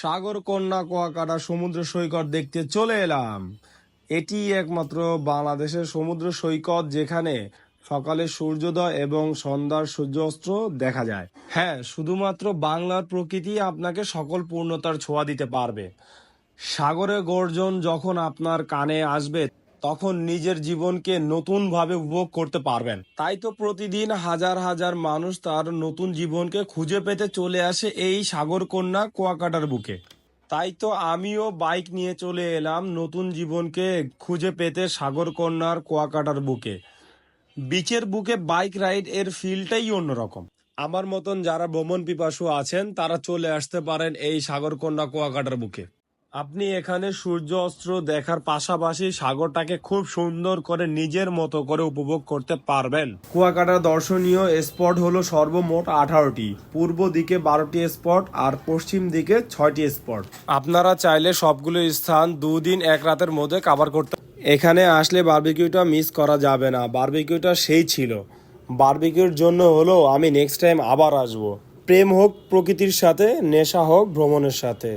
সাগরকন্যা কুয়াকাটা সমুদ্র সৈকত দেখতে চলে এলাম। এটি একমাত্র বাংলাদেশের সমুদ্র সৈকত যেখানে সকালে সূর্যোদয় এবং সন্ধ্যার সূর্যাস্ত দেখা যায়। হ্যাঁ, শুধুমাত্র বাংলার প্রকৃতি আপনাকে সকল পূর্ণতার ছোঁয়া দিতে পারবে। সাগরের গর্জন যখন আপনার কানে আসবে তখন নিজের জীবনকে নতুনভাবে উপভোগ করতে পারবেন। তাই তো প্রতিদিন হাজার হাজার মানুষ তার নতুন জীবনকে খুঁজে পেতে চলে আসে এই সাগরকন্যা কুয়াকাটার বুকে। তাই তো আমিও বাইক নিয়ে চলে এলাম নতুন জীবনকে খুঁজে পেতে সাগরকন্যার কুয়াকাটার বুকে। বিচের বুকে বাইক রাইড এর ফিলটাই অন্যরকম। আমার মতন যারা ভ্রমণ পিপাসু আছেন তারা চলে আসতে পারেন এই সাগরকন্যা কুয়াকাটার বুকে। আপনি এখানে সূর্য অস্ত দেখার পাশাপাশি সাগরটাকে খুব সুন্দর করে নিজের মতো করে উপভোগ করতে পারবেন। কুয়াকাটার দর্শনীয় স্পট হলো সর্বমোট 18টি, পূর্ব দিকে 12টি স্পট আর পশ্চিম দিকে 6টি স্পট। আপনারা চাইলে সবগুলো স্থান 2 দিন 1 রাতের মধ্যে কভার করতে। এখানে আসলে বারবিকিউটা মিস করা যাবে না। বারবিকিউটা সেই ছিল। বারবিকিউর জন্য হলো আমি নেক্সট টাইম আবার আসবো। প্রেম হোক প্রকৃতির সাথে, নেশা হোক ভ্রমণের সাথে।